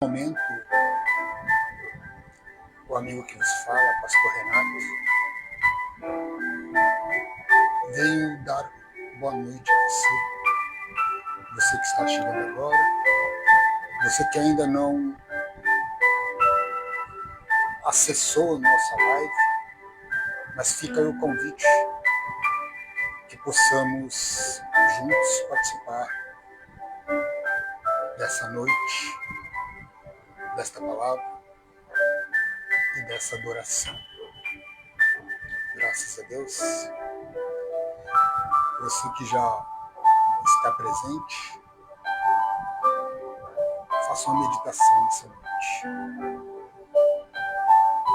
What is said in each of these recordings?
Momento, o amigo que vos fala, pastor Renato, venho dar boa noite a você que está chegando agora, você que ainda não acessou a nossa live, mas fica aí o convite que possamos juntos participar dessa noite, desta palavra e dessa adoração. Graças a Deus. Você que já está presente, faça uma meditação nessa noite.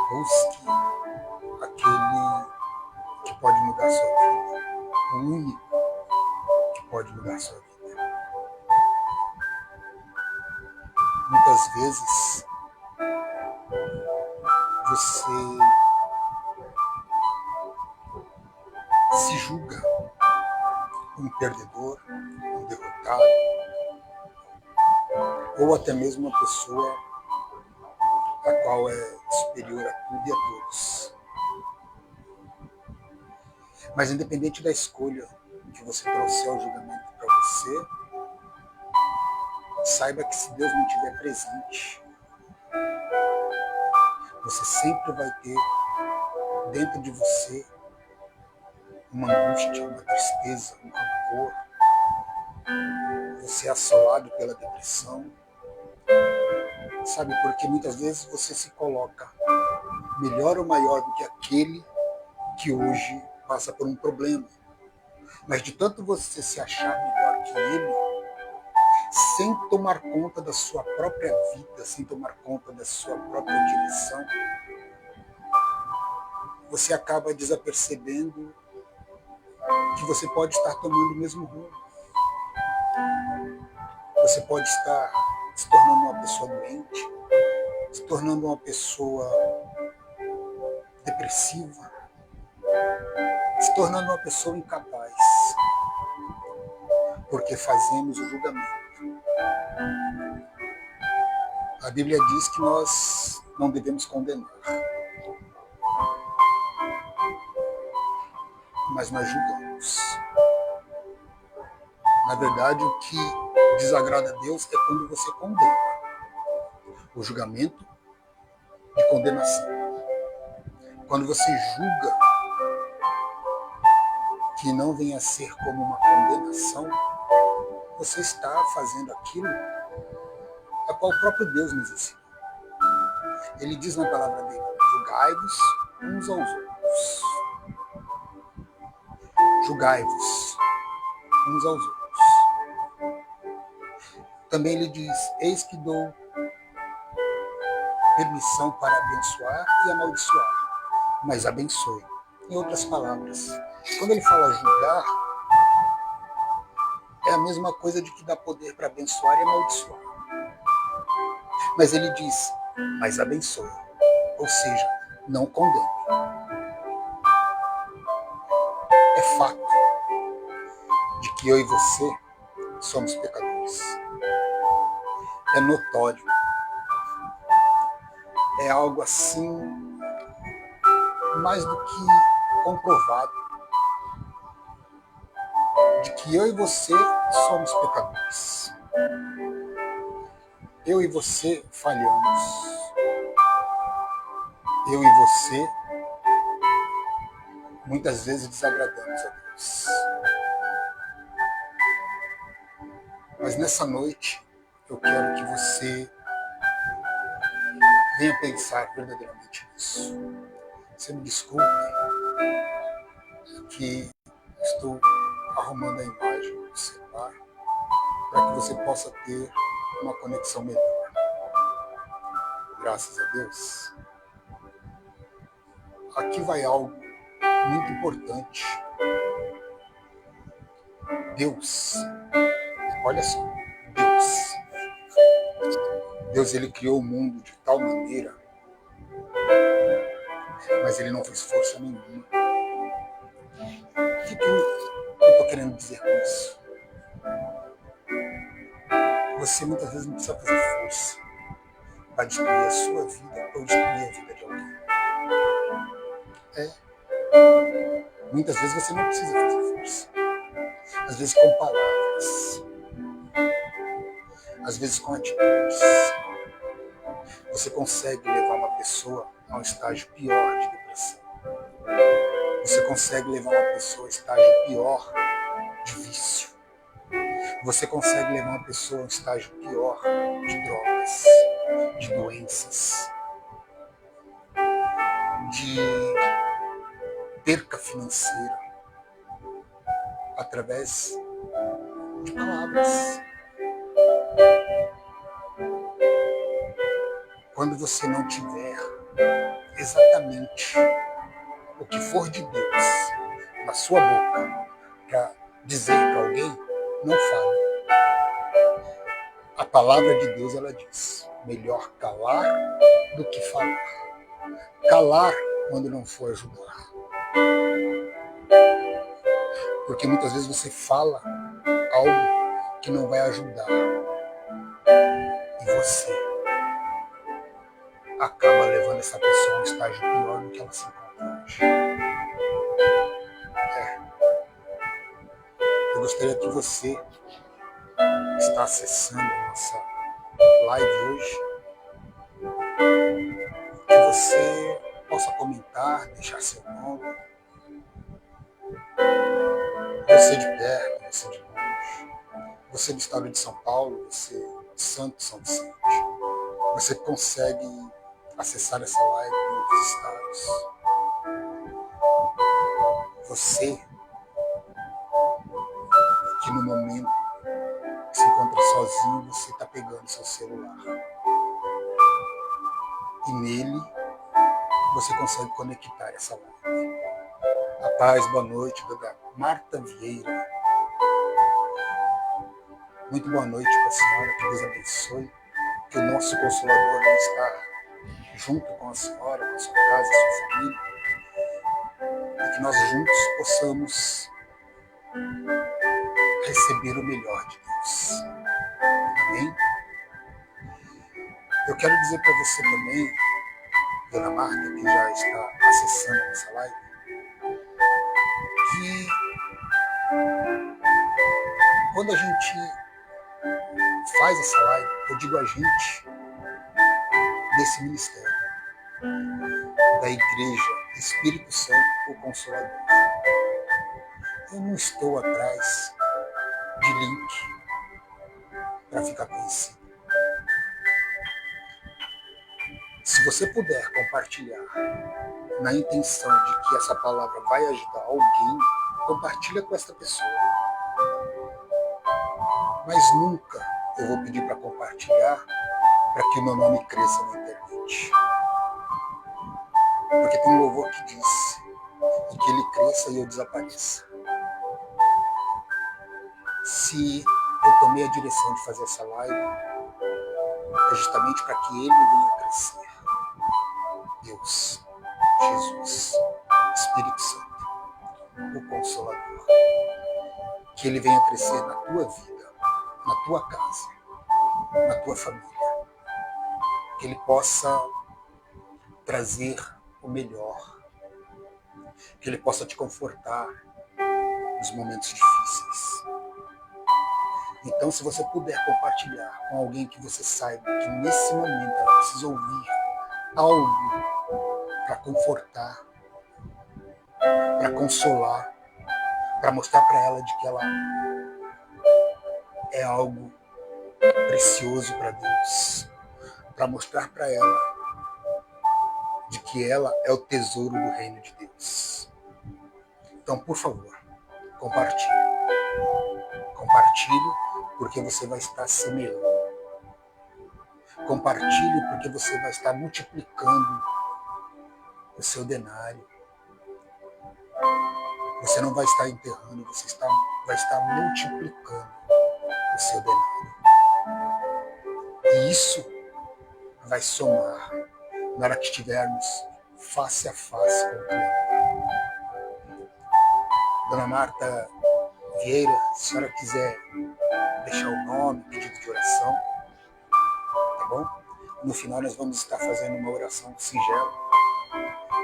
Busque aquele que pode mudar a sua vida, o único que pode mudar a sua vida. Muitas vezes você se julga um perdedor, um derrotado, ou até mesmo uma pessoa a qual é superior a tudo e a todos. Mas independente da escolha que você trouxer ao julgamento para você, saiba que se Deus não estiver presente, você sempre vai ter dentro de você uma angústia, uma tristeza, um rancor. Você é assolado pela depressão. Sabe, porque muitas vezes você se coloca melhor ou maior do que aquele que hoje passa por um problema. Mas de tanto você se achar melhor que ele, sem tomar conta da sua própria vida, sem tomar conta da sua própria direção, você acaba desapercebendo que você pode estar tomando o mesmo rumo. Você pode estar se tornando uma pessoa doente, se tornando uma pessoa depressiva, se tornando uma pessoa incapaz, porque fazemos o julgamento. A Bíblia diz que nós não devemos condenar, mas nós julgamos. Na verdade, o que desagrada a Deus é quando você condena. O julgamento de condenação. Quando você julga que não venha a ser como uma condenação, você está fazendo aquilo a qual o próprio Deus nos ensina. Ele diz na palavra dele: julgai-vos uns aos outros. Julgai-vos uns aos outros. Também ele diz: eis que dou permissão para abençoar e amaldiçoar, mas abençoe. Em outras palavras, quando ele fala julgar, é a mesma coisa de que dá poder para abençoar e amaldiçoar. Mas ele diz: mas abençoe, ou seja, não condene. É fato de que eu e você somos pecadores. É notório. É algo assim, mais do que comprovado, de que eu e você somos pecadores. Eu e você falhamos. Eu e você muitas vezes desagradamos a Deus. Mas nessa noite eu quero que você venha pensar verdadeiramente nisso. Você me desculpe que estou arrumando a imagem do celular para que você possa ter uma conexão melhor. Graças a Deus. Aqui vai algo muito importante. Deus, olha só, Deus ele criou o mundo de tal maneira, mas ele não fez força nenhuma. O que eu estou querendo dizer com isso? Você muitas vezes não precisa fazer força. para destruir a sua vida ou destruir a vida de alguém. Muitas vezes você não precisa fazer força. Às vezes com palavras. Às vezes com atitudes. Você consegue levar uma pessoa a um estágio pior de depressão. Você consegue levar uma pessoa a um estágio pior de vício. Você consegue levar uma pessoa a um estágio pior de drogas, de doenças, de perca financeira, através de palavras. Quando você não tiver exatamente o que for de Deus na sua boca para dizer para alguém, não fale. A palavra de Deus, ela diz, melhor calar do que falar. Calar quando não for ajudar. Porque muitas vezes você fala algo que não vai ajudar. E você acaba levando essa pessoa a um estágio pior do que ela se encontra hoje. Eu gostaria que você que está acessando a nossa live hoje, que você possa comentar, deixar seu nome, você de perto, você de longe, você do estado de São Paulo, você de Santo São Vicente, você consegue acessar essa live em outros estados, você que no momento que se encontra sozinho, você está pegando seu celular e nele você consegue conectar essa live. A paz, boa noite, da Marta Vieira. Muito boa noite para a senhora, que Deus abençoe, que o nosso Consolador vai estar junto com a senhora, com a sua casa, a sua família, e que nós juntos possamos receber o melhor de Deus. Amém? Eu quero dizer para você também, dona Marta, que já está acessando a nossa live, que quando a gente faz essa live, eu digo a gente desse ministério, da Igreja Espírito Santo, o Consolador. Eu não estou atrás de link para ficar conhecido. Se você puder compartilhar na intenção de que essa palavra vai ajudar alguém, compartilha com essa pessoa. Mas nunca eu vou pedir para compartilhar para que o meu nome cresça na internet. Porque tem um louvor que diz e que ele cresça e eu desapareça. Se eu tomei a direção de fazer essa live, é justamente para que ele venha crescer. Deus, Jesus, Espírito Santo, o Consolador. Que ele venha crescer na tua vida, na tua casa, na tua família. Que ele possa trazer o melhor. Que ele possa te confortar nos momentos difíceis. Então, se você puder compartilhar com alguém que você saiba que nesse momento ela precisa ouvir algo para confortar, para consolar, para mostrar para ela de que ela é algo precioso para Deus, para mostrar para ela de que ela é o tesouro do reino de Deus. Então, por favor, compartilhe. Compartilhe porque você vai estar semeando. Compartilhe porque você vai estar multiplicando o seu denário. Você não vai estar enterrando, você vai estar multiplicando o seu denário. E isso vai somar na hora que estivermos face a face com o Criador. Dona Marta Vieira, se a senhora quiser deixar o nome, pedido de oração, tá bom? No final nós vamos estar fazendo uma oração singela,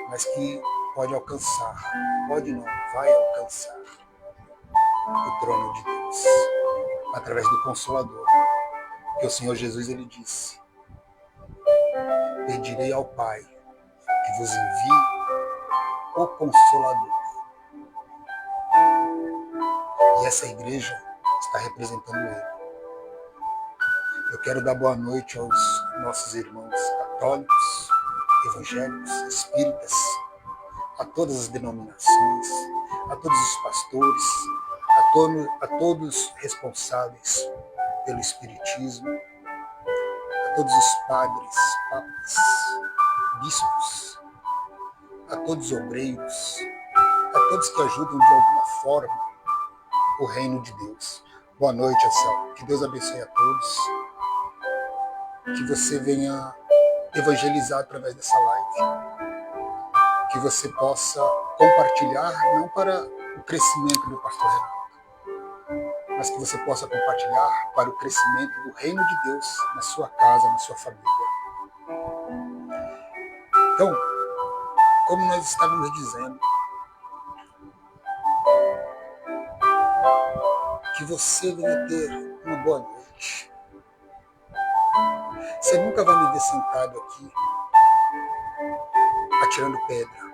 mas que pode alcançar, pode não, vai alcançar o trono de Deus, através do Consolador. Que o Senhor Jesus, ele disse: pedirei ao Pai que vos envie o Consolador. E essa igreja está representando ele. Eu quero dar boa noite aos nossos irmãos católicos, evangélicos, espíritas, a todas as denominações, a todos os pastores, a todos responsáveis pelo Espiritismo, a todos os padres, papas, bispos, a todos os obreiros, a todos que ajudam de alguma forma o reino de Deus. Boa noite, Anselmo. Que Deus abençoe a todos. Que você venha evangelizar através dessa live. Que você possa compartilhar, não para o crescimento do pastor Renato, mas que você possa compartilhar para o crescimento do reino de Deus na sua casa, na sua família. Então, como nós estávamos dizendo, que você venha ter uma boa noite. Você nunca vai me ver sentado aqui atirando pedra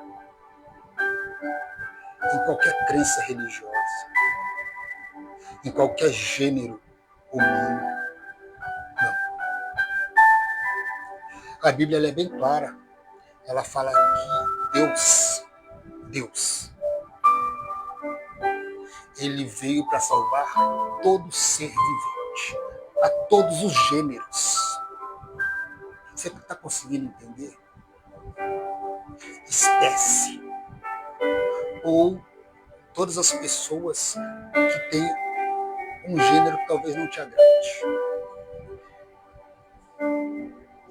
em qualquer crença religiosa, em qualquer gênero humano. Não. A Bíblia ela é bem clara. Ela fala que Deus, ele veio para salvar todo ser vivente, a todos os gêneros. Você está conseguindo entender? Espécie, ou todas as pessoas que têm um gênero que talvez não te agrade.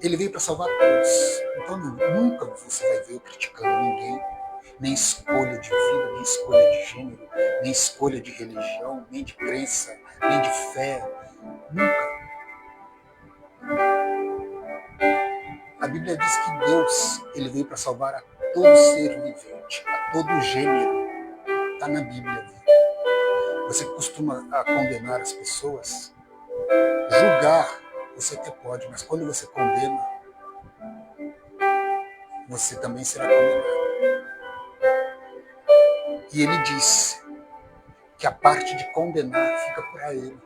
Ele veio para salvar todos. Então nunca você vai ver eu criticando ninguém, nem escolha de vida, nem escolha de gênero, nem escolha de religião, nem de crença, nem de fé. Nunca. A Bíblia diz que Deus ele veio para salvar a todo ser vivente, a todo gênero. Está na Bíblia. Você costuma condenar as pessoas, julgar, você até pode, mas quando você condena, você também será condenado. E ele diz que a parte de condenar fica para ele.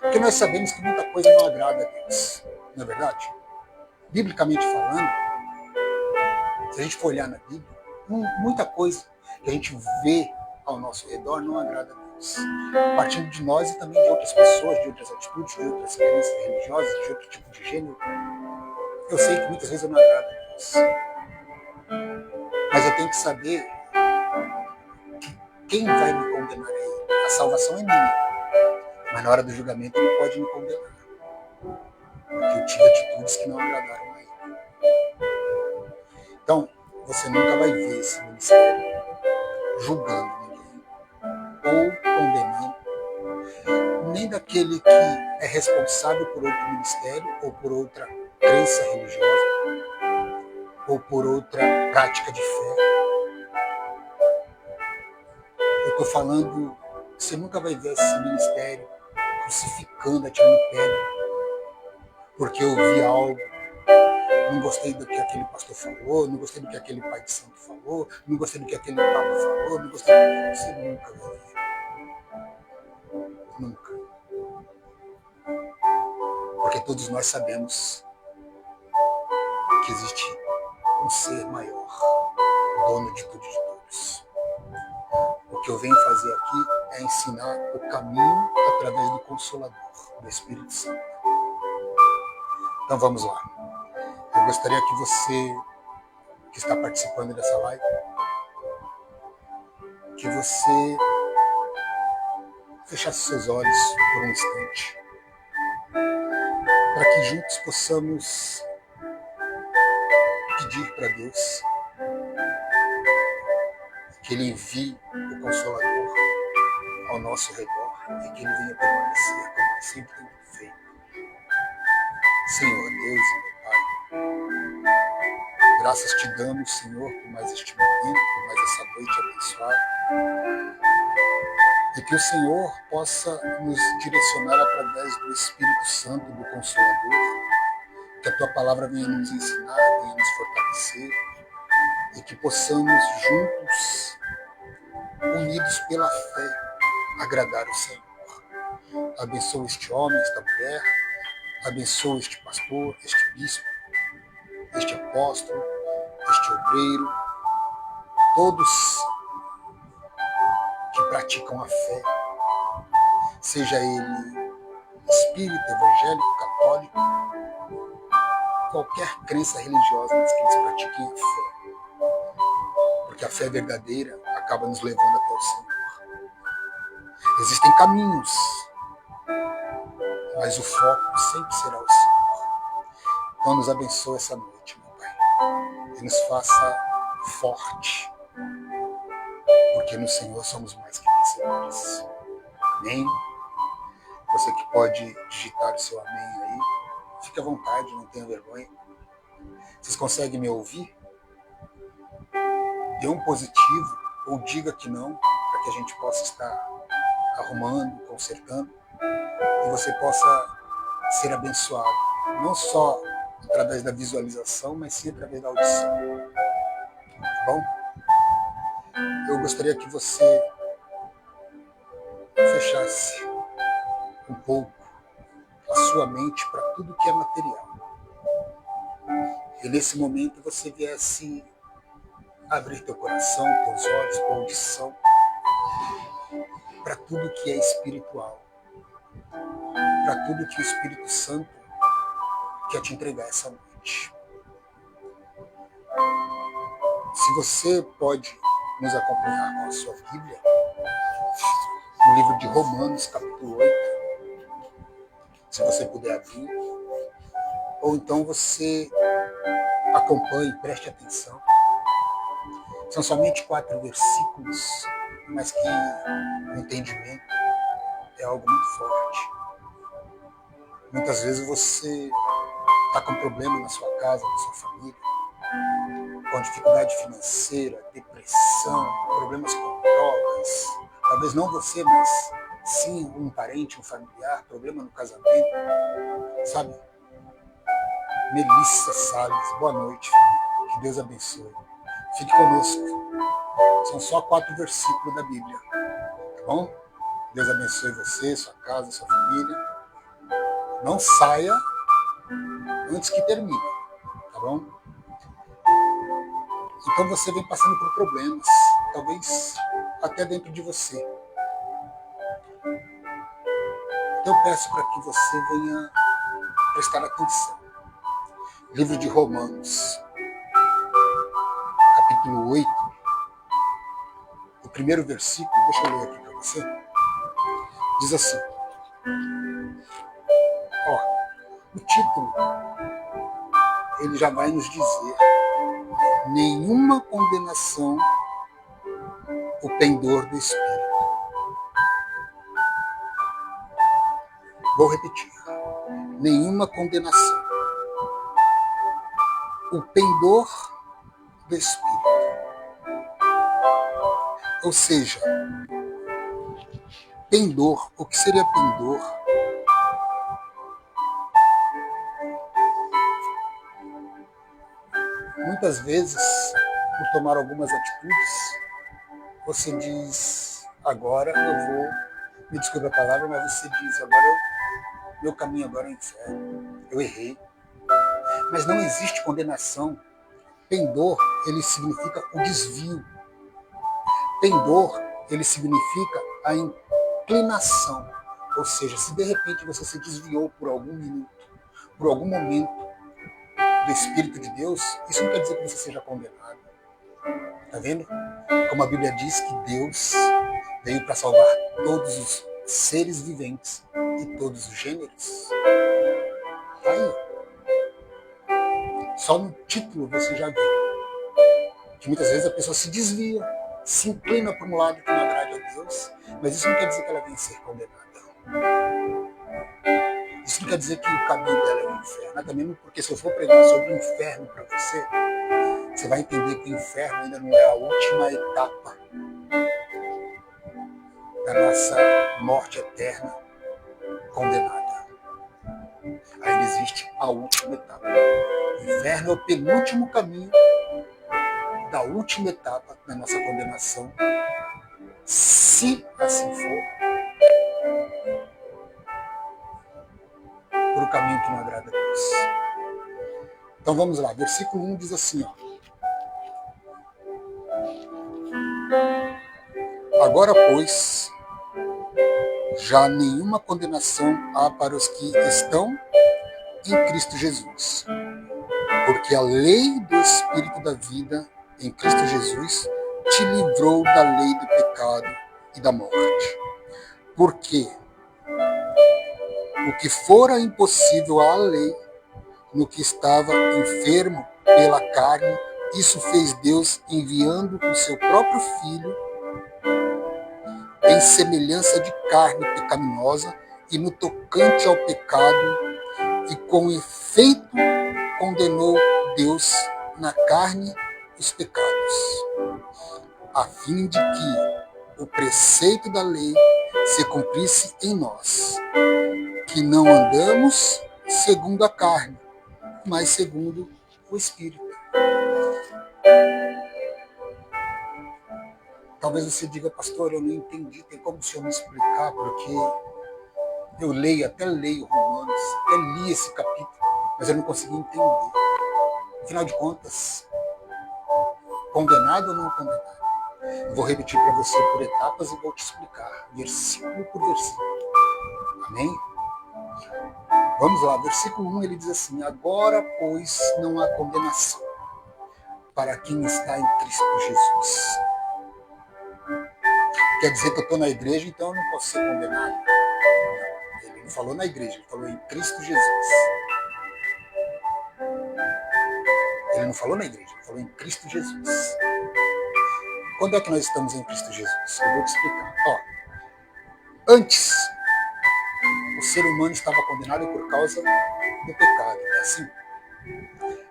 Porque nós sabemos que muita coisa não agrada a Deus, não é verdade? Biblicamente falando, se a gente for olhar na Bíblia, muita coisa que a gente vê ao nosso redor não agrada a Deus. Partindo de nós e também de outras pessoas, de outras atitudes, de outras crenças religiosas, de outro tipo de gênero. Eu sei que muitas vezes eu não agrado a Deus. Mas eu tenho que saber que quem vai me condenar é Ele. A salvação é minha. Mas na hora do julgamento Ele pode me condenar. Porque eu tive atitudes que não agradaram a Ele. Então, você nunca vai ver esse ministério julgando ninguém ou condenando, nem daquele que é responsável por outro ministério ou por outra crença religiosa ou por outra prática de fé. Eu estou falando, você nunca vai ver esse ministério crucificando, atirando pedra, porque eu vi algo, não gostei do que aquele pastor falou, não gostei do que aquele pai de santo falou, não gostei do que aquele papa falou, não gostei do que você nunca vai ver. Nunca. Porque todos nós sabemos que existe um ser maior, dono de tudo e de todos. O que eu venho fazer aqui é ensinar o caminho através do Consolador, do Espírito Santo. Então vamos lá. Eu gostaria que você, que está participando dessa live, que você fechasse seus olhos por um instante, para que juntos possamos pedir para Deus que Ele envie o Consolador ao nosso redor e que Ele venha permanecer como Ele sempre tem feito. Senhor Deus e meu Pai, Graças te damos, Senhor, por mais este momento, por mais essa noite abençoada. E que o Senhor possa nos direcionar através do Espírito Santo, do Consolador, que a Tua palavra venha nos ensinar, venha nos fortalecer, e que possamos juntos, unidos pela fé, agradar o Senhor. Abençoa este homem, esta mulher, abençoa este pastor, este bispo, este apóstolo, este obreiro, todos que praticam a fé, seja ele espírita, evangélico, católico, qualquer crença religiosa, mas que eles pratiquem a fé. Porque a fé verdadeira acaba nos levando até o Senhor. Existem caminhos, mas o foco sempre será o Senhor. Então nos abençoe essa noite, meu Pai, e nos faça forte, porque no Senhor somos mais que vencedores. Amém? Você que pode digitar o seu amém aí, fique à vontade, não tenha vergonha. Vocês conseguem me ouvir? Dê um positivo ou diga que não, para que a gente possa estar arrumando, consertando, e você possa ser abençoado, não só através da visualização, mas sim através da audição. Tá bom? Eu gostaria que você fechasse um pouco a sua mente para tudo que é material. E nesse momento você viesse abrir teu coração, teus olhos, tua audição, para tudo que é espiritual, para tudo que o Espírito Santo quer te entregar essa noite. Se você pode nos acompanhar com a sua Bíblia, no livro de Romanos, capítulo 8, se você puder abrir, ou então você acompanhe, preste atenção. São somente 4 versículos, mas que o entendimento é algo muito forte. Muitas vezes você está com problema na sua casa, na sua família, com dificuldade financeira, depressão, problemas com drogas. Talvez não você, mas sim um parente, um familiar, problema no casamento. Sabe? Melissa Salles, boa noite, filho. Que Deus abençoe. Fique conosco. São só 4 versículos da Bíblia. Tá bom? Deus abençoe você, sua casa, sua família. Não saia antes que termine. Tá bom? Então você vem passando por problemas, talvez até dentro de você. Então eu peço para que você venha prestar atenção. Livro de Romanos, capítulo 8, o primeiro versículo, deixa eu ler aqui para você, diz assim, o título, ele já vai nos dizer: nenhuma condenação o pendor do Espírito. Vou repetir. Nenhuma condenação. O pendor do Espírito. Ou seja, pendor, o que seria pendor? Muitas vezes, por tomar algumas atitudes, você diz, agora eu vou, me desculpe a palavra, mas você diz, meu caminho agora é o inferno, eu errei. Mas não existe condenação. Pendor, ele significa o desvio. Pendor, ele significa a inclinação. Ou seja, se de repente você se desviou por algum minuto, por algum momento do Espírito de Deus, isso não quer dizer que você seja condenado. Está vendo? Como a Bíblia diz que Deus veio para salvar todos os seres viventes e todos os gêneros. Está aí. Só no título você já viu que muitas vezes a pessoa se desvia, se inclina para um lado que não agrade a Deus, mas isso não quer dizer que ela venha ser condenada. Isso não quer dizer que o caminho dela é o inferno. Até mesmo porque se eu for pregar sobre o inferno para você, você vai entender que o inferno ainda não é a última etapa da nossa morte eterna condenada. Ainda existe a última etapa. O inferno é o penúltimo caminho da última etapa da nossa condenação, se assim for, por um caminho que não agrada a Deus. Então vamos lá, versículo 1 diz assim, ó. Agora, pois, já nenhuma condenação há para os que estão em Cristo Jesus. Porque a lei do Espírito da vida em Cristo Jesus te livrou da lei do pecado e da morte. Porque o que fora impossível à lei, no que estava enfermo pela carne, isso fez Deus enviando o seu próprio Filho em semelhança de carne pecaminosa e no tocante ao pecado, e com efeito condenou Deus na carne os pecados, a fim de que o preceito da lei se cumprisse em nós, que não andamos segundo a carne, mas segundo o Espírito. Talvez você diga, pastor, eu não entendi, tem como o senhor me explicar, porque eu até leio Romanos, até li esse capítulo, mas eu não consegui entender. Afinal de contas, condenado ou não condenado? Eu vou repetir para você por etapas e vou te explicar, versículo por versículo. Amém? Vamos lá, versículo 1, ele diz assim, agora, pois, não há condenação para quem está em Cristo Jesus. Quer dizer que eu estou na igreja, então eu não posso ser condenado? Não, ele não falou na igreja, ele falou em Cristo Jesus. Ele não falou na igreja, ele falou em Cristo Jesus. Quando é que nós estamos em Cristo Jesus? Eu vou te explicar. Antes, o ser humano estava condenado por causa do pecado. É assim?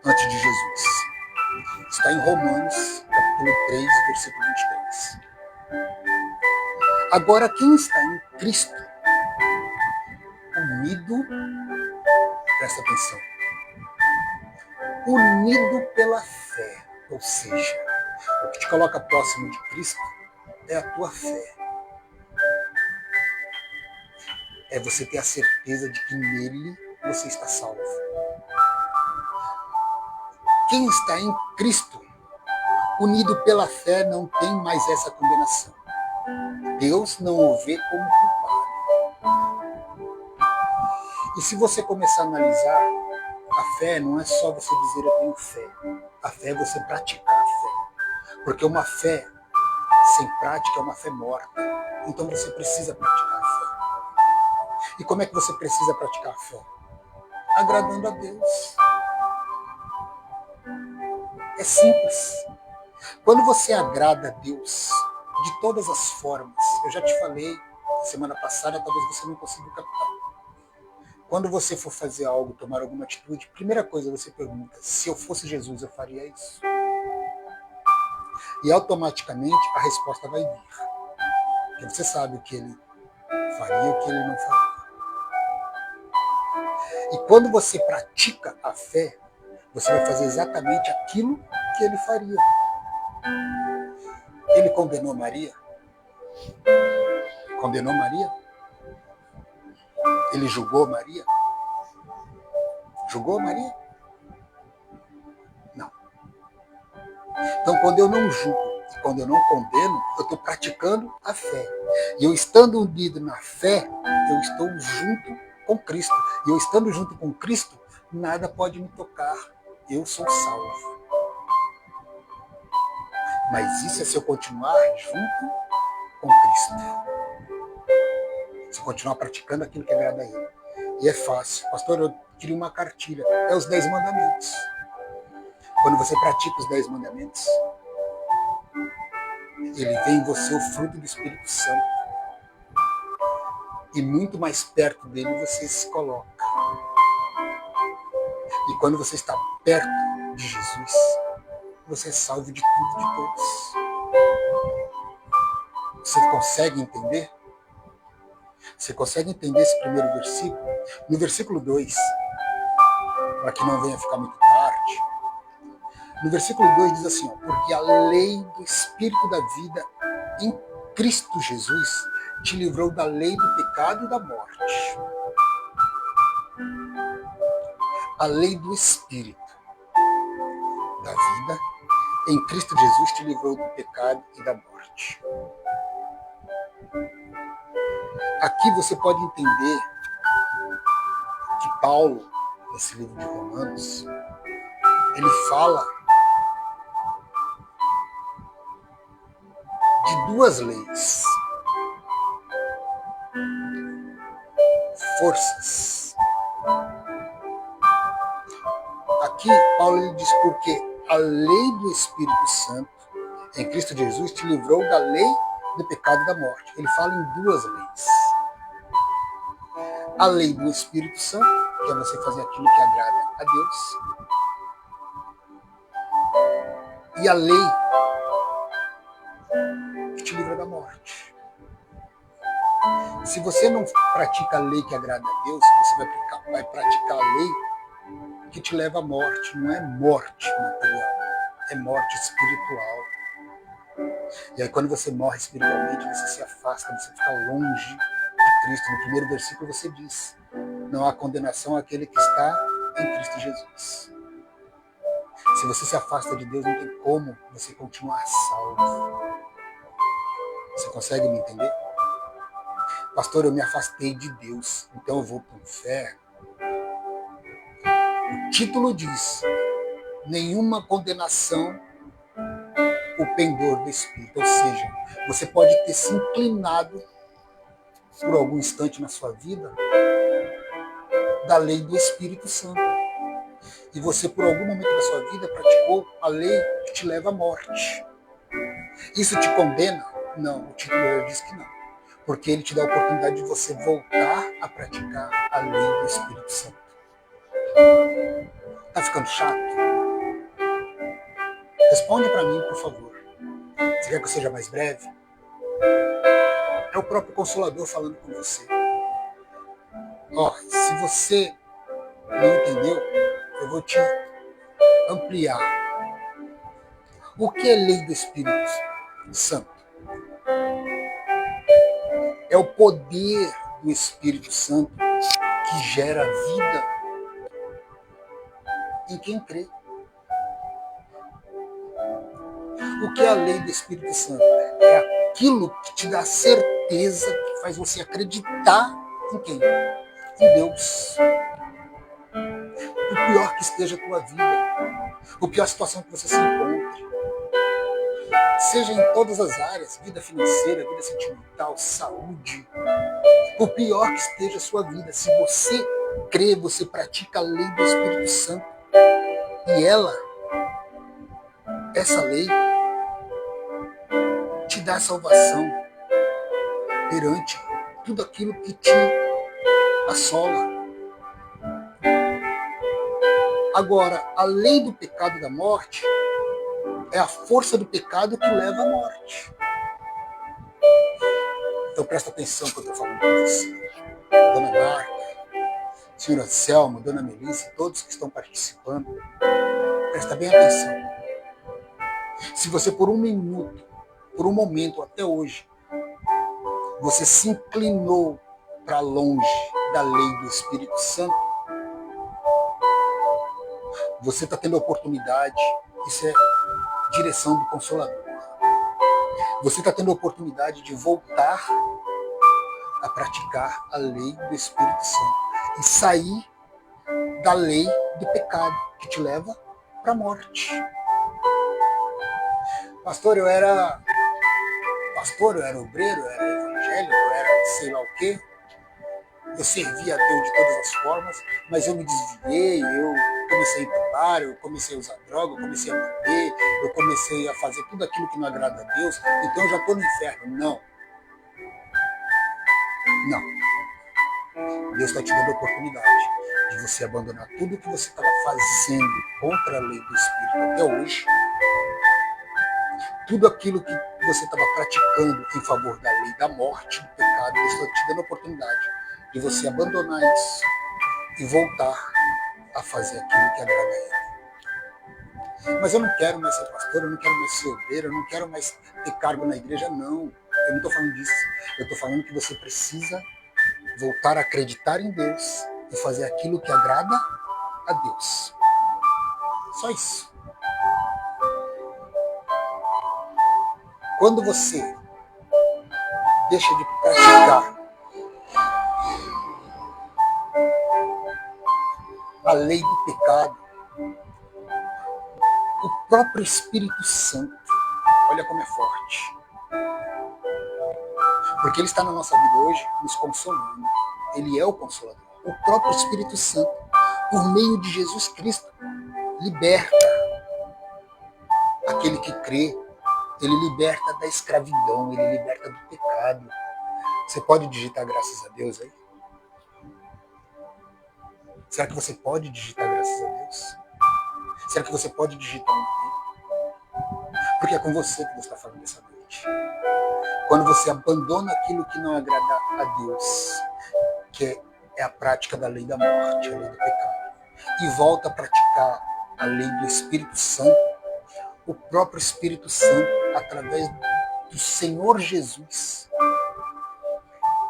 Antes de Jesus. Está em Romanos, capítulo 3, versículo 23. Agora, quem está em Cristo, unido, presta atenção, unido pela fé, ou seja, o que te coloca próximo de Cristo é a tua fé. É você ter a certeza de que nele você está salvo. Quem está em Cristo, unido pela fé, não tem mais essa condenação. Deus não o vê como culpado. E se você começar a analisar, a fé não é só você dizer eu tenho fé. A fé é você praticar a fé. Porque uma fé sem prática é uma fé morta. Então você precisa praticar a fé. E como é que você precisa praticar a fé? Agradando a Deus. É simples. Quando você agrada a Deus de todas as formas, eu já te falei semana passada, talvez você não consiga captar. Quando você for fazer algo, tomar alguma atitude, primeira coisa você pergunta, se eu fosse Jesus, eu faria isso? E automaticamente a resposta vai vir. Porque você sabe o que ele faria e o que ele não faria. E quando você pratica a fé, você vai fazer exatamente aquilo que ele faria. Ele condenou Maria? Condenou Maria? Ele julgou Maria? Julgou Maria? Não. Então, quando eu não julgo e quando eu não condeno, eu estou praticando a fé. E eu estando unido na fé, eu estou junto com Cristo. E eu estando junto com Cristo, nada pode me tocar. Eu sou salvo. Mas isso é se eu continuar junto com Cristo. Se eu continuar praticando aquilo que agrada a Ele. E é fácil. Pastor, eu queria uma cartilha. É os 10 mandamentos. Quando você pratica os 10 mandamentos, ele vê em você o fruto do Espírito Santo. E muito mais perto dele você se coloca. E quando você está perto de Jesus, você é salvo de tudo e de todos. Você consegue entender? Você consegue entender esse primeiro versículo? No versículo 2, para que não venha ficar muito tarde, no versículo 2 diz assim, ó, porque a lei do Espírito da vida em Cristo Jesus te livrou da lei do pecado e da morte. A lei do Espírito da vida em Cristo Jesus te livrou do pecado e da morte. Aqui você pode entender que Paulo, nesse livro de Romanos, ele fala de duas leis, forças. Aqui Paulo ele diz porque a lei do Espírito Santo em Cristo Jesus te livrou da lei do pecado e da morte. Ele fala em duas leis. A lei do Espírito Santo, que é você fazer aquilo que agrada a Deus, e a lei que te livra da morte. Se você não pratica a lei que agrada a Deus, você vai praticar a lei que te leva à morte. Não é morte material, é morte espiritual. E aí quando você morre espiritualmente, você se afasta, você fica longe de Cristo. No primeiro versículo você diz, não há condenação àquele que está em Cristo Jesus. Se você se afasta de Deus, não tem como você continuar salvo. Você consegue me entender? Pastor, eu me afastei de Deus, então eu vou para o inferno. O título diz, nenhuma condenação o pendor do Espírito. Ou seja, você pode ter se inclinado por algum instante na sua vida da lei do Espírito Santo. E você, por algum momento da sua vida, praticou a lei que te leva à morte. Isso te condena? Não, o título diz que não. Porque ele te dá a oportunidade de você voltar a praticar a lei do Espírito Santo. Tá ficando chato? Responde para mim, por favor. Você quer que eu seja mais breve? É o próprio Consolador falando com você. Ó, se você não entendeu, eu vou te ampliar. O que é lei do Espírito Santo? É o poder do Espírito Santo que gera vida em quem crê. O que é a lei do Espírito Santo? É aquilo que te dá certeza, que faz você acreditar em quem? Em Deus. O pior que esteja a tua vida, o pior situação que você se encontre, seja em todas as áreas, vida financeira, vida sentimental, saúde, o pior que esteja a sua vida, se você crê, você pratica a lei do Espírito Santo, e essa lei, te dá salvação perante tudo aquilo que te assola. Agora, a lei do pecado e da morte é a força do pecado que leva à morte. Então presta atenção no que eu estou falando com você. Dona Marta, senhor Anselmo, Dona Melissa, todos que estão participando, presta bem atenção. Se você por um minuto, por um momento até hoje, você se inclinou para longe da lei do Espírito Santo, você está tendo a oportunidade, isso é direção do Consolador. Você está tendo a oportunidade de voltar a praticar a lei do Espírito Santo e sair da lei do pecado que te leva para a morte. Pastor, eu era obreiro, eu era evangélico, eu era sei lá o quê. Eu servia a Deus de todas as formas, mas eu me desviei, eu comecei a entonar, eu comecei a usar droga, eu comecei a beber, eu comecei a fazer tudo aquilo que não agrada a Deus, então eu já estou no inferno. Não. Não. Deus está te dando a oportunidade de de você abandonar tudo o que você estava fazendo contra a lei do Espírito até hoje, tudo aquilo que você estava praticando em favor da lei da morte, do pecado, eu estou te dando a oportunidade de você abandonar isso e voltar a fazer aquilo que agrada a Ele. Mas eu não quero mais ser pastor, eu não quero mais ser obreiro, eu não quero mais ter cargo na igreja, não. Eu não estou falando disso. Eu estou falando que você precisa voltar a acreditar em Deus e fazer aquilo que agrada a Deus. Só isso. Quando você deixa de praticar a lei do pecado, o próprio Espírito Santo, olha como é forte, porque ele está na nossa vida hoje nos consolando. Ele é o Consolador. O próprio Espírito Santo, por meio de Jesus Cristo, liberta aquele que crê. Ele liberta da escravidão, ele liberta do pecado. Você pode digitar graças a Deus aí? Será que você pode digitar graças a Deus? Será que você pode digitar um amém? Porque é com você que Deus está falando essa noite. Quando você abandona aquilo que não agrada a Deus, que é a prática da lei da morte, a lei do pecado, e volta a praticar a lei do Espírito Santo, o próprio Espírito Santo, através do Senhor Jesus,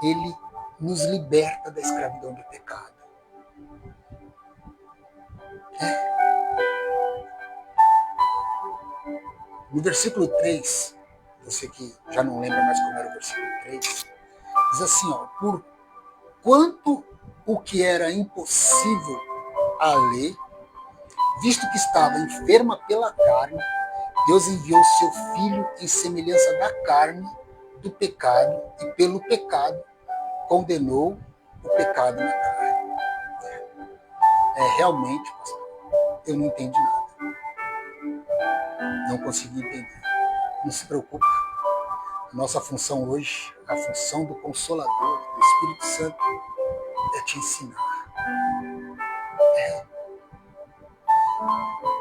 ele nos liberta da escravidão do pecado. No versículo 3, você que já não lembra mais como era o versículo 3, diz assim, ó, por quanto o que era impossível a lei, visto que estava enferma pela carne, Deus enviou seu Filho em semelhança da carne do pecado, e pelo pecado condenou o pecado na carne. Realmente, pastor, eu não entendi nada. Não consegui entender. Não se preocupe. Nossa função hoje, a função do Consolador, do Espírito Santo, é te ensinar.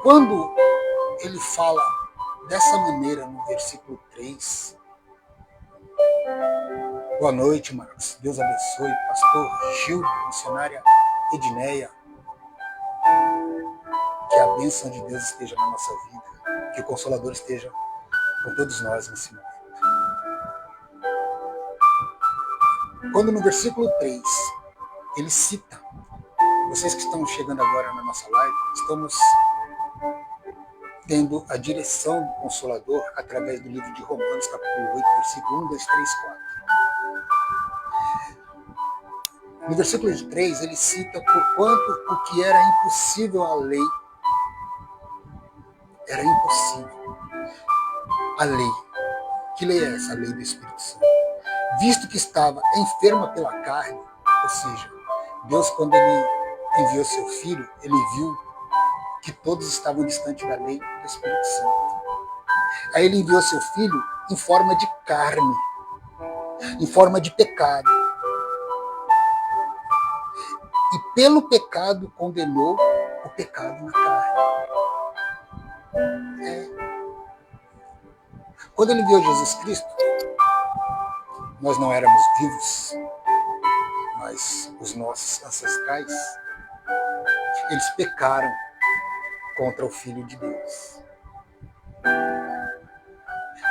Quando ele fala dessa maneira no versículo 3, boa noite, Marcos. Deus abençoe. Pastor Gil, missionária Edneia. Que a bênção de Deus esteja na nossa vida. Que o Consolador esteja com todos nós nesse momento. Quando no versículo 3, ele cita, vocês que estão chegando agora na nossa live, estamos tendo a direção do Consolador através do livro de Romanos, capítulo 8, versículo 1, 2, 3, 4. No versículo 3, ele cita porquanto o que era impossível à lei, era impossível. A lei. Que lei é essa? A lei do Espírito Santo. Visto que estava enferma pela carne, ou seja, Deus, quando ele enviou seu Filho, ele viu que todos estavam distantes da lei do Espírito Santo. Aí ele enviou seu Filho em forma de carne, em forma de pecado. E pelo pecado condenou o pecado na carne. Quando ele enviou Jesus Cristo, nós não éramos vivos, mas os nossos ancestrais, eles pecaram contra o Filho de Deus.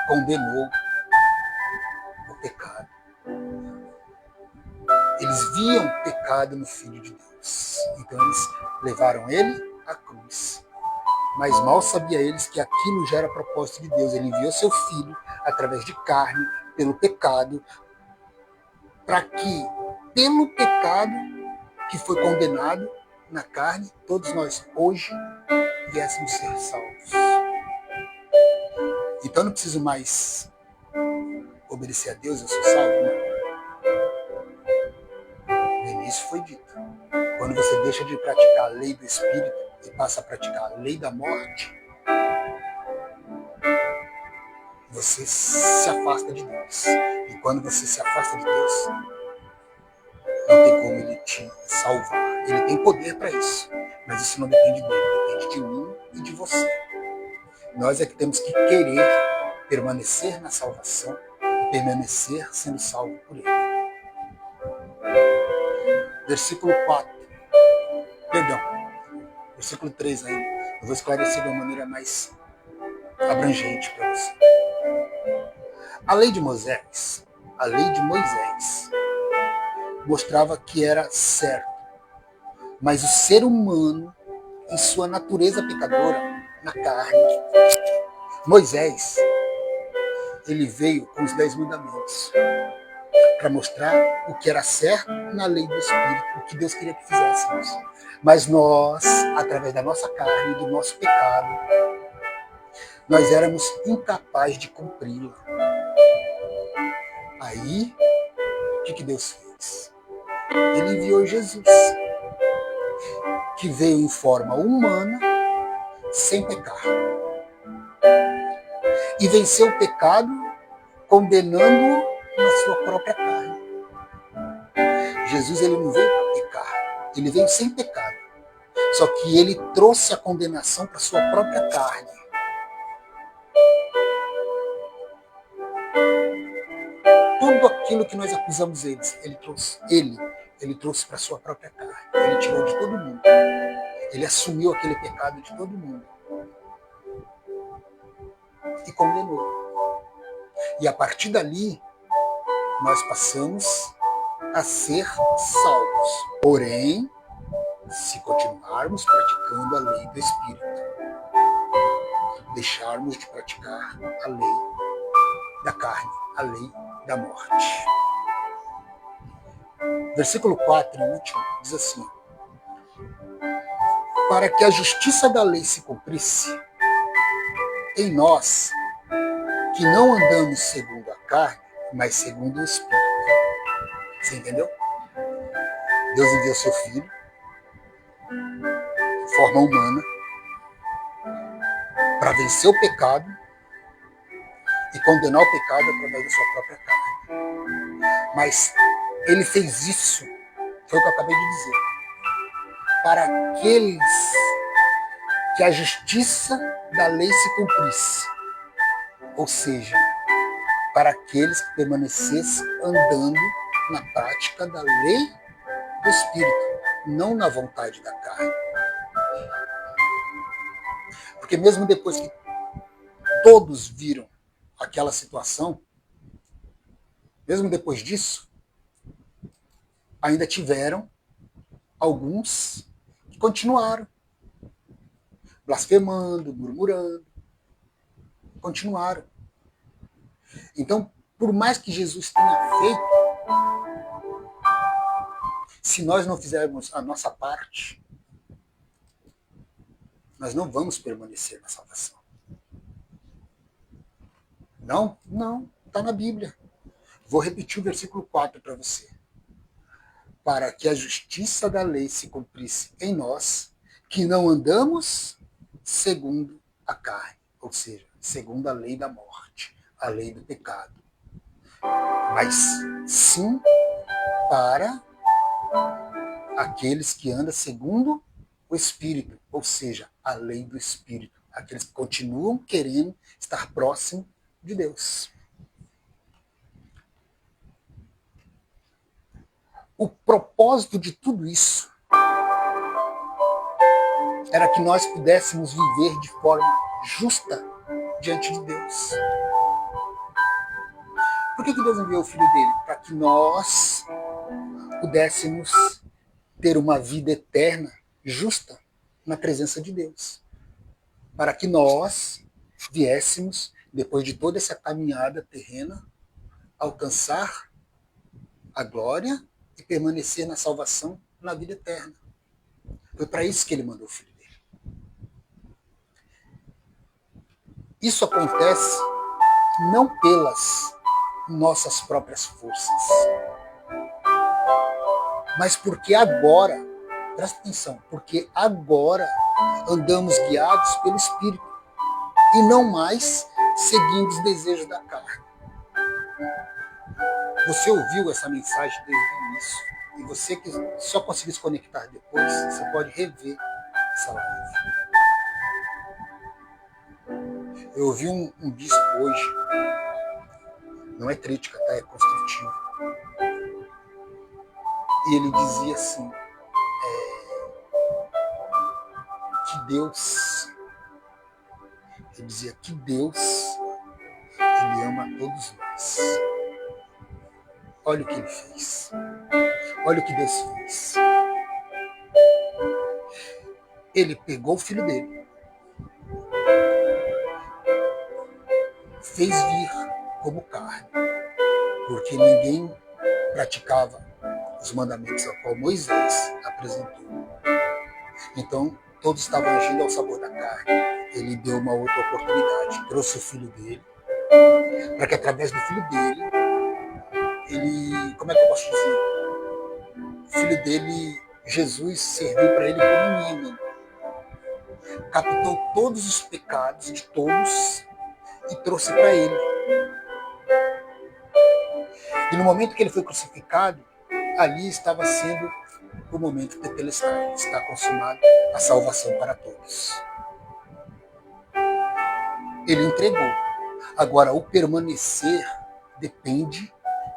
Condenou o pecado. Eles viam pecado no Filho de Deus. Então eles levaram ele à cruz. Mas mal sabia eles que aquilo já era propósito de Deus. Ele enviou seu Filho através de carne, pelo pecado, para que, pelo pecado que foi condenado na carne, todos nós hoje viéssemos ser salvos. Então eu não preciso mais obedecer a Deus, eu sou salvo, né? No início foi dito. Quando você deixa de praticar a lei do Espírito e passa a praticar a lei da morte, você se afasta de Deus. E quando você se afasta de Deus, não tem como ele te salvar. Ele tem poder para isso, mas isso não depende dele, depende de mim e de você. Nós é que temos que querer permanecer na salvação e permanecer sendo salvo por ele. Versículo 4. Perdão. Versículo 3 ainda. Eu vou esclarecer de uma maneira mais abrangente para você. A lei de Moisés, mostrava que era certo, mas o ser humano, em sua natureza pecadora, na carne, Moisés, ele veio com os 10 mandamentos para mostrar o que era certo na lei do Espírito, o que Deus queria que fizéssemos. Mas nós, através da nossa carne, do nosso pecado, nós éramos incapazes de cumpri-la. Aí, o que Deus fez? Ele enviou Jesus, que veio em forma humana, sem pecar. E venceu o pecado, condenando-o na sua própria carne. Jesus, ele não veio para pecar, ele veio sem pecado. Só que ele trouxe a condenação para a sua própria carne. Tudo aquilo que nós acusamos eles, ele trouxe para a sua própria carne. Ele tirou de todo mundo. Ele assumiu aquele pecado de todo mundo. E condenou. E a partir dali, nós passamos a ser salvos. Porém, se continuarmos praticando a lei do Espírito, deixarmos de praticar a lei da carne, a lei da morte. Versículo 4, último, diz assim: para que a justiça da lei se cumprisse em nós, que não andamos segundo a carne, mas segundo o Espírito. Você entendeu? Deus enviou seu Filho, de forma humana, para vencer o pecado e condenar o pecado através da sua própria carne. Mas ele fez isso, foi o que eu acabei de dizer, para aqueles que a justiça da lei se cumprisse. Ou seja, para aqueles que permanecessem andando na prática da lei do Espírito, não na vontade da carne. Porque mesmo depois que todos viram aquela situação, mesmo depois disso, ainda tiveram alguns que continuaram blasfemando, murmurando, continuaram. Então, por mais que Jesus tenha feito, se nós não fizermos a nossa parte, nós não vamos permanecer na salvação. Não? Não. Está na Bíblia. Vou repetir o versículo 4 para você. Para que a justiça da lei se cumprisse em nós, que não andamos segundo a carne, ou seja, segundo a lei da morte, a lei do pecado. Mas sim para aqueles que andam segundo o Espírito, ou seja, a lei do Espírito, aqueles que continuam querendo estar próximo de Deus. O propósito de tudo isso era que nós pudéssemos viver de forma justa diante de Deus. Por que Deus enviou o Filho dele? Para que nós pudéssemos ter uma vida eterna, justa, na presença de Deus. Para que nós viéssemos, depois de toda essa caminhada terrena, alcançar a glória e permanecer na salvação na vida eterna. Foi para isso que ele mandou o Filho dele. Isso acontece não pelas nossas próprias forças, mas porque agora, presta atenção, porque agora andamos guiados pelo Espírito e não mais seguindo os desejos da carne. Você ouviu essa mensagem desde o início. E você que só conseguiu se conectar depois, você pode rever essa live. Eu ouvi um bispo hoje, não é crítica, tá? É construtivo. E ele dizia assim, que Deus, ele dizia que Deus, ele ama a todos nós. Olha o que ele fez. Olha o que Deus fez. Ele pegou o filho dele, fez vir como carne, porque ninguém praticava os mandamentos a qual Moisés apresentou. Então, todos estavam agindo ao sabor da carne. Ele deu uma outra oportunidade, trouxe o filho dele, para que através do filho dele, ele, como é que eu posso dizer? O filho dele, Jesus, serviu para ele como um ímã. Captou todos os pecados de todos e trouxe para ele. E no momento que ele foi crucificado, ali estava sendo o momento de Tetelestai. Está consumado a salvação para todos. Ele entregou. Agora, o permanecer depende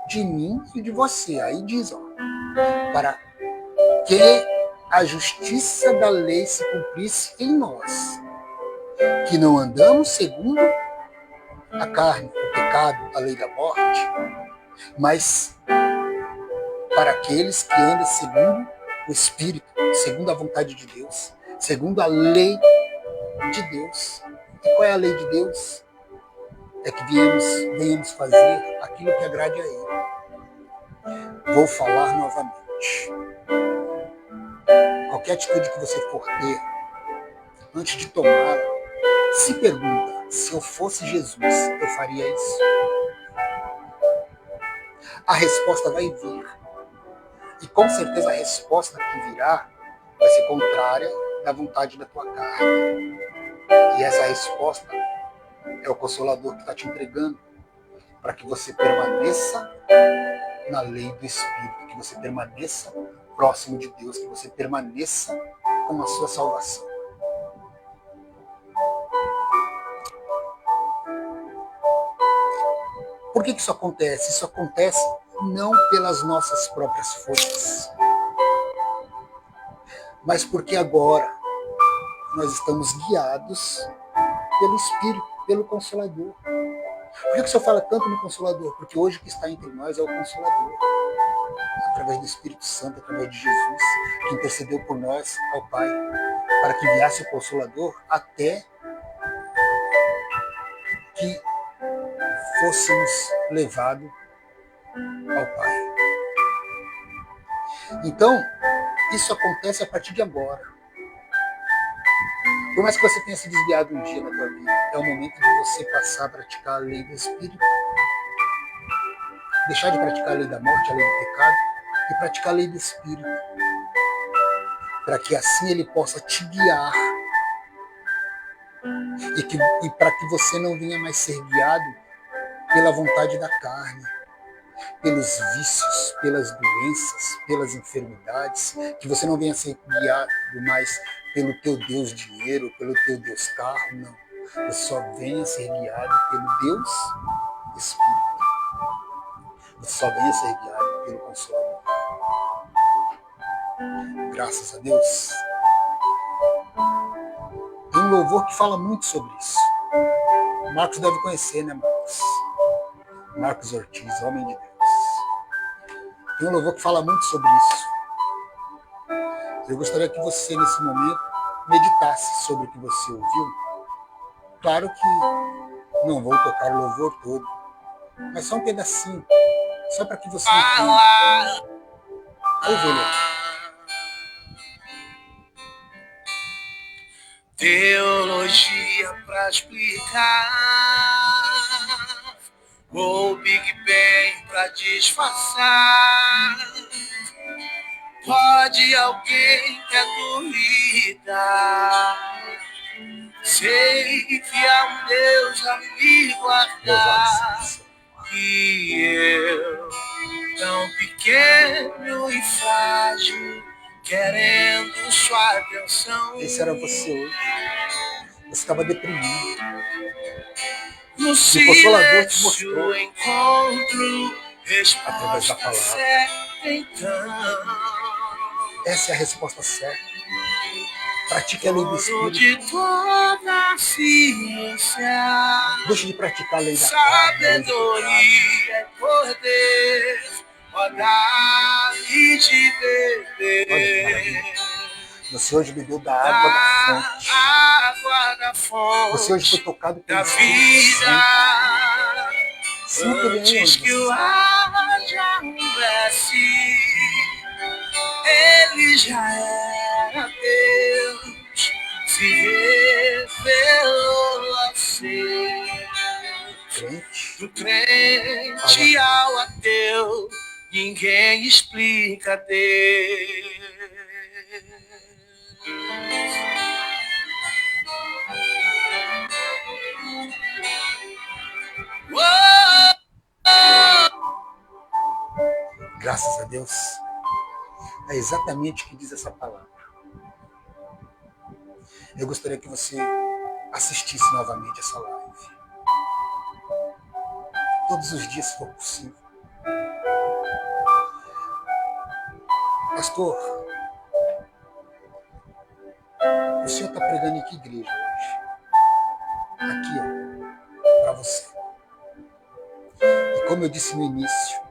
de mim e de você. Aí diz, ó, para que a justiça da lei se cumprisse em nós, que não andamos segundo a carne, o pecado, a lei da morte, mas para aqueles que andam segundo o Espírito, segundo a vontade de Deus, segundo a lei de Deus. E qual é a lei de Deus? É que venhamos fazer aquilo que agrade a Ele. Vou falar novamente. Qualquer atitude que você for ter, antes de tomá-la, se pergunta, se eu fosse Jesus, eu faria isso? A resposta vai vir. E com certeza a resposta que virá vai ser contrária da vontade da tua carne. E essa resposta é o Consolador que está te entregando para que você permaneça na lei do Espírito, que você permaneça próximo de Deus, que você permaneça com a sua salvação. Por que isso acontece? Isso acontece não pelas nossas próprias forças, mas porque agora nós estamos guiados pelo Espírito, pelo Consolador. Por que o Senhor fala tanto no Consolador? Porque hoje o que está entre nós é o Consolador. Através do Espírito Santo, através de Jesus, que intercedeu por nós ao Pai, para que enviasse o Consolador até que fôssemos levados ao Pai. Então, isso acontece a partir de agora. Por mais que você tenha se desviado um dia na tua vida, é o momento de você passar a praticar a lei do Espírito. Deixar de praticar a lei da morte, a lei do pecado, e praticar a lei do Espírito. Para que assim ele possa te guiar. E para que você não venha mais ser guiado pela vontade da carne, pelos vícios, pelas doenças, pelas enfermidades, que você não venha ser guiado mais pelo teu Deus dinheiro, pelo teu Deus carro, não. Você só venha ser guiado pelo Deus Espírito. Você só venha ser guiado pelo Consolador. Graças a Deus. Tem um louvor que fala muito sobre isso. O Marcos deve conhecer, né, Marcos? Marcos Ortiz, homem de Deus. Tem um louvor que fala muito sobre isso. Eu gostaria que você, nesse momento, meditasse sobre o que você ouviu. Claro que não vou tocar o louvor todo, mas só um pedacinho, só para que você entenda. Ouve ele aqui. Teologia pra explicar, ou Big Bang pra disfarçar. Pode alguém que duvidar, sei que há um Deus a me guardar, e eu tão pequeno e frágil, querendo sua atenção. Esse era você hoje. Você estava deprimido. No E o Consolador te mostrou silêncio encontro através da resposta palavra. certa, então. Essa é a resposta certa. Pratique a lei do Dono Espírito. de toda a ciência, Deixe de praticar a lei da carne, a lei do pecado. sabedoria e poder, ó, dá-me de Olha que beber. maravilha. Você hoje bebeu da água da fonte. Água da fonte Você hoje foi tocado pelo da Espírito Santo. vida. Sinta ele aí Antes onde que o você ar já houvesse, ele já era Deus, se revelou a ser. crente. Do crente ao ateu, ninguém explica Deus. Graças a Deus. É exatamente o que diz essa palavra. Eu gostaria que você assistisse novamente essa live. Todos os dias, se for possível. Pastor, o senhor está pregando em que igreja hoje? Aqui, ó, para você. E como eu disse no início,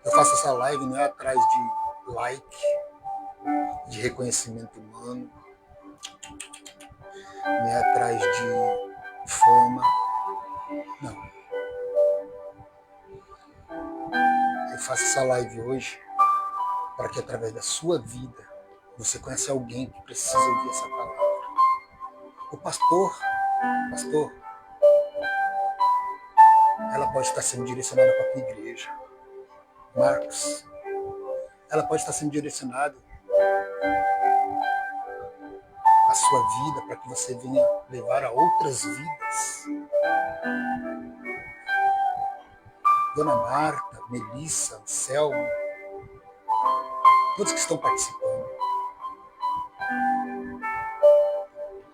eu faço essa live não é atrás de like, de reconhecimento humano, não é atrás de fama. Não. Eu faço essa live hoje para que através da sua vida você conheça alguém que precisa ouvir essa palavra. O pastor, ela pode estar sendo direcionada para a tua igreja. Marcos, ela pode estar sendo direcionada à sua vida para que você venha levar a outras vidas. Dona Marta, Melissa, Anselmo, todos que estão participando.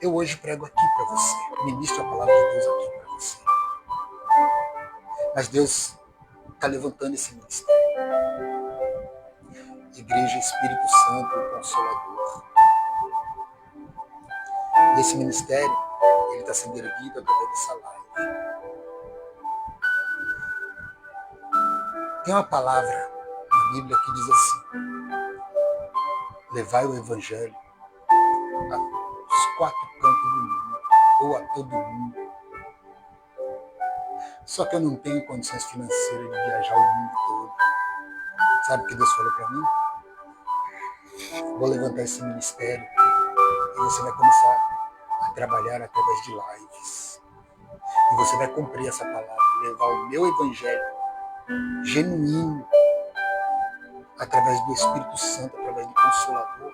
Eu hoje prego aqui para você, ministro a palavra de Deus aqui para você. Mas Deus está levantando esse ministério. Igreja Espírito Santo e Consolador. E esse ministério, ele está sendo erguido através dessa live. Tem uma palavra na Bíblia que diz assim: levai o Evangelho aos 4 cantos do mundo, ou a todo mundo. Só que eu não tenho condições financeiras de viajar o mundo todo. Sabe o que Deus falou para mim? Vou levantar esse ministério e você vai começar a trabalhar através de lives. E você vai cumprir essa palavra, levar o meu Evangelho genuíno, através do Espírito Santo, através do Consolador,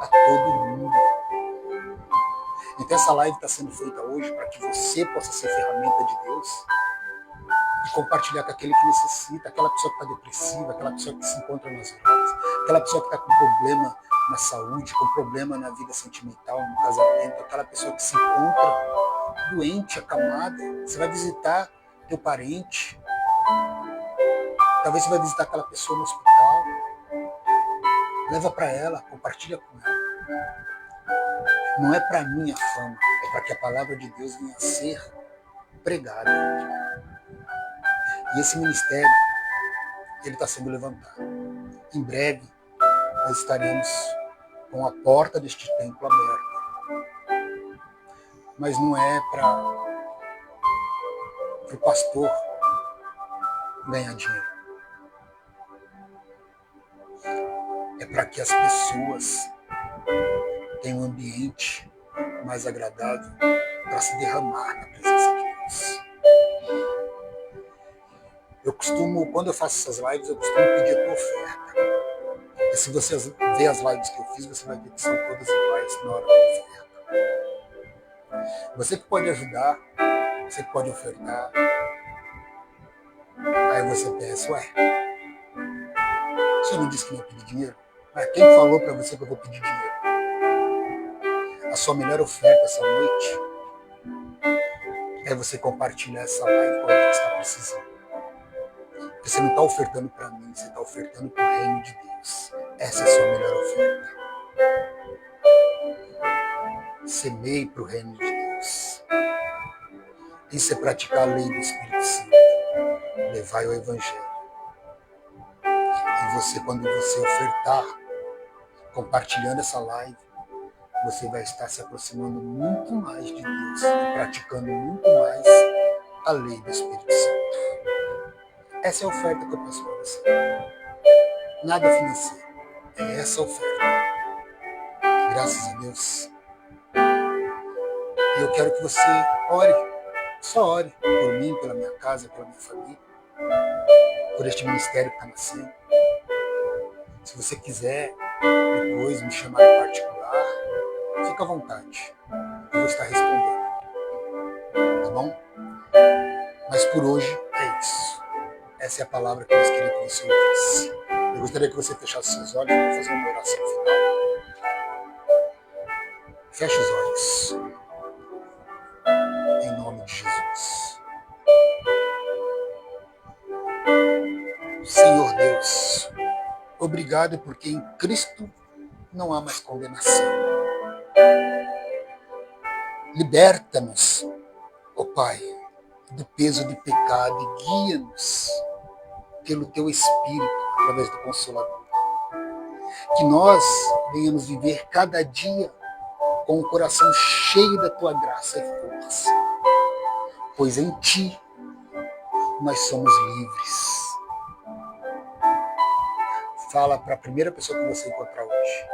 a todo mundo. Então essa live está sendo feita hoje para que você possa ser ferramenta de Deus e compartilhar com aquele que necessita, aquela pessoa que está depressiva, aquela pessoa que se encontra nas drogas, aquela pessoa que está com problema na saúde, com problema na vida sentimental, no casamento, aquela pessoa que se encontra doente, acamada. Você vai visitar teu parente, talvez você vai visitar aquela pessoa no hospital. Leva para ela, compartilha com ela. Não é para mim a fama, é para que a palavra de Deus venha a ser pregada. E esse ministério, ele está sendo levantado. Em breve, nós estaremos com a porta deste templo aberta. Mas não é para o pastor ganhar dinheiro. É para que as pessoas tenham um ambiente mais agradável para se derramar na presença de Deus. Eu costumo, quando eu faço essas lives, eu costumo pedir a tua oferta. E se você ver as lives que eu fiz, você vai ver que são todas iguais na hora da oferta. Você que pode ajudar, você que pode ofertar, a Aí você pensa, ué, você não disse que não ia pedir dinheiro? Mas quem falou para você que eu vou pedir dinheiro? A sua melhor oferta essa noite é você compartilhar essa live com alguém que está precisando. Você não está ofertando para mim, você está ofertando para o reino de Deus. Essa é a sua melhor oferta. Semeie para o reino de Deus. Isso é praticar a lei do Espírito Santo. Levai o Evangelho. E você, quando você ofertar, compartilhando essa live, você vai estar se aproximando muito mais de Deus e praticando muito mais a lei do Espírito Santo. Essa é a oferta que eu peço para você. Nada financeiro. É essa a oferta. Graças a Deus. E eu quero que você ore. Só ore por mim, pela minha casa, pela minha família, por este ministério que está nascendo. Se você quiser depois me chamar em particular, fica à vontade. Eu vou estar respondendo. Tá bom? Mas por hoje é isso. Essa é a palavra que Deus queria que você ouvisse. Eu gostaria que você fechasse seus olhos para fazer uma oração final. Feche os olhos. Em nome de Jesus. Senhor Deus, obrigado porque em Cristo não há mais condenação. Liberta-nos, ó Pai, do peso do pecado e guia-nos pelo Teu Espírito através do Consolador. Que nós venhamos viver cada dia com o coração cheio da Tua graça e força, pois em Ti nós somos livres. Fala para a primeira pessoa que você encontrar hoje.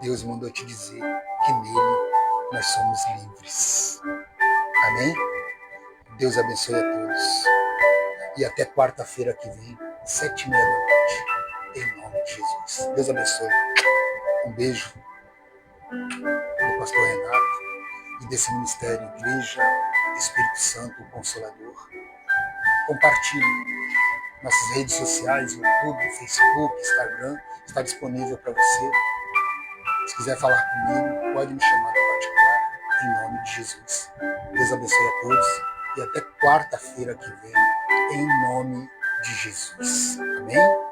Deus mandou te dizer que nele nós somos livres. Amém? Deus abençoe a todos. E até quarta-feira que vem, 7h30 da noite. Em nome de Jesus. Deus abençoe. Um beijo do pastor Renato e desse ministério Igreja Espírito Santo, o Consolador. Compartilhe. Nossas redes sociais, YouTube, Facebook, Instagram, está disponível para você. Se quiser falar comigo, pode me chamar no particular, em nome de Jesus. Deus abençoe a todos e até quarta-feira que vem, em nome de Jesus. Amém?